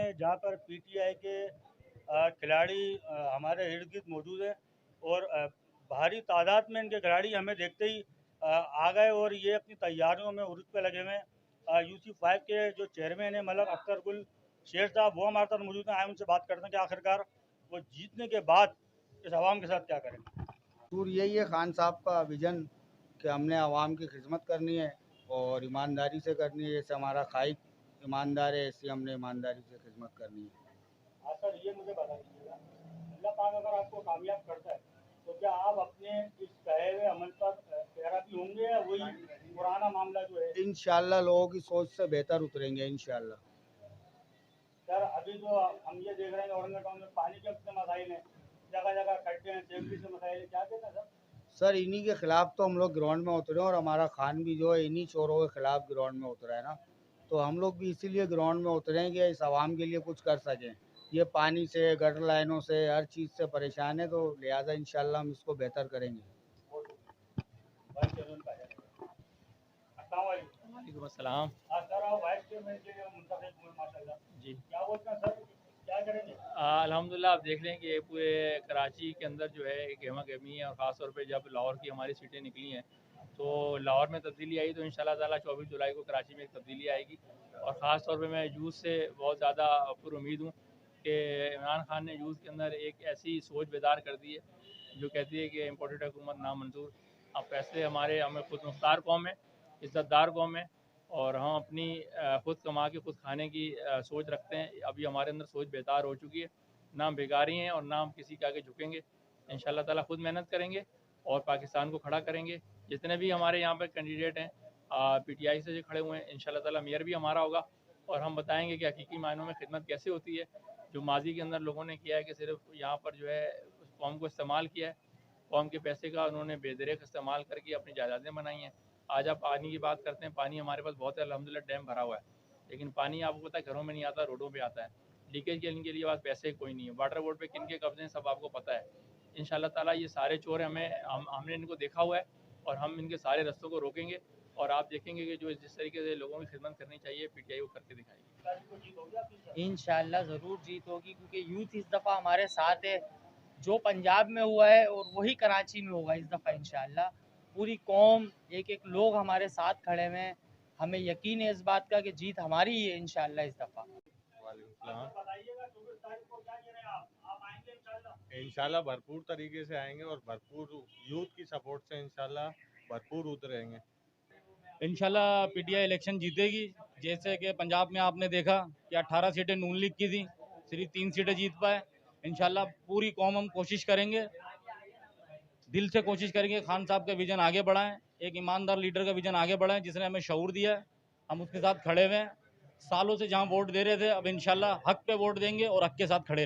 हैं जहाँ पर पीटीआई के खिलाड़ी हमारे इर्द गिर्द मौजूद हैं और भारी तादाद में इनके खिलाड़ी हमें देखते ही आ गए और ये अपनी तैयारियों में उरुज पे लगे हुए हैं। UC5 के जो चेयरमैन हैं मलक अख्तर गुल शेर साहब वो हमारे साथ मौजूद हैं। आए उनसे बात करते हैं कि आखिरकार वो जीतने के बाद इस आवाम के साथ क्या करेंगे। टूर यही है खान साहब का विजन कि हमने आवाम की खिदमत करनी है और ईमानदारी से करनी है। जैसे हमारा कायद ईमानदार है, ऐसी हमने ईमानदारी से खिदमत करनी है। हाँ सर, ये मुझे बता दीजिएगा, अल्लाह पाक अगर आपको कामयाब करता है तो क्या आप अपने इस कहे हुए अमल पर पैराबी होंगे या वही पुराना मामला जो है। इंशाल्लाह लोगों की सोच से बेहतर उतरेंगे इंशाल्लाह। सर अभी जो हम ये देख रहे हैं औरंगाबाद टाउन में पानी के कितने मसाइल हैं, जगह जगह खड्डे हैं, सेफ्टी के मसाइल हैं, क्या कहते हैं सर। सर इन्हीं के खिलाफ तो हम लोग ग्राउंड में उतरे हैं और हमारा खान भी जो है इन्हीं चोरों के खिलाफ ग्राउंड में उतरा है ना। तो हम लोग भी इसीलिए ग्राउंड में उतरे हैं कि इस आवाम के लिए कुछ कर सकें। ये पानी से, गटर लाइनों से, हर चीज़ से परेशान है, तो लिहाजा इंशाल्लाह हम इसको बेहतर करेंगे। वालेकुम अस्सलाम। जी क्या करेंगे। अल्हम्दुलिल्लाह आप देख लें कि पूरे कराची के अंदर जो है एक गहमा गहमी है और ख़ास तौर पे जब लाहौर की हमारी सीटें निकली हैं तो लाहौर में तब्दीली आई तो इंशाल्लाह ताला 24 जुलाई को कराची में एक तब्दीली आएगी। और ख़ास तौर पे मैं यूथ से बहुत ज़्यादा पुरुमीद हूँ कि इमरान खान ने यूथ के अंदर एक ऐसी सोच बेदार कर दी है जो कहती है कि इम्पोर्टेड हुकूमत नामंजूर। अब फैसले हमें खुद मुख्तार कौम है, इज़्ज़तदार कौम है और हम अपनी खुद कमा के खुद खाने की सोच रखते हैं। अभी हमारे अंदर सोच बेदार हो चुकी है, ना हम बेगारी हैं और ना हम किसी के आगे झुकेंगे। इंशाल्लाह ताला खुद मेहनत करेंगे और पाकिस्तान को खड़ा करेंगे। जितने भी हमारे यहाँ पर कैंडिडेट हैं PTI से जो खड़े हुए हैं, इंशाल्लाह ताला मेयर भी हमारा होगा और हम बताएंगे कि हकीकी मायनों में खिदमत कैसे होती है। जो माजी के अंदर लोगों ने किया है कि सिर्फ यहाँ पर जो है उस कौम को इस्तेमाल किया है, कौम के पैसे का उन्होंने बेदरेक इस्तेमाल करके अपनी जायदादें बनाई हैं। आज आप पानी की बात करते हैं, पानी हमारे पास बहुत है, अल्हम्दुलिल्लाह डैम भरा हुआ है, लेकिन पानी आपको पता है घरों में नहीं आता, रोडों पे आता है। लीकेज के लिए बात पैसे कोई नहीं है। वाटर बोर्ड पे किन के कब्जे हैं सब आपको पता है। इंशाल्लाह ताला ये सारे चोर हमने इनको देखा हुआ है और हम इनके सारे रस्तों को रोकेंगे और आप देखेंगे कि जो जिस तरीके से लोगों की खिदमत करनी चाहिए PTI वो करके दिखाएगी। इंशाल्लाह ज़रूर जीत होगी क्योंकि यूथ इस दफ़ा हमारे साथ है। जो पंजाब में हुआ है और वही कराची में होगा इस दफ़ा इंशाल्लाह। पूरी कौम एक एक लोग हमारे साथ खड़े हुए हैं। हमें यकीन है इस बात का कि जीत हमारी ही है इंशाल्लाह इस दफ़ा। इंशाल्लाह भरपूर तरीके से आएंगे और भरपूर यूथ की सपोर्ट से इंशाल्लाह भरपूर उतरेंगे। इंशाल्लाह PTI इलेक्शन जीतेगी। जैसे कि पंजाब में आपने देखा कि 18 सीटें नून लीग की थी, सिर्फ 3 सीटें जीत पाए। इंशाल्लाह पूरी कौम हम कोशिश करेंगे, दिल से कोशिश करेंगे खान साहब का विजन आगे बढ़ाएं, एक ईमानदार लीडर का विजन आगे बढ़ाएं जिसने हमें शऊर दिया है। हम उसके साथ खड़े हुए हैं। सालों से जहां वोट दे रहे थे अब इंशाल्लाह हक पे वोट देंगे और हक के साथ खड़े रहेंगे।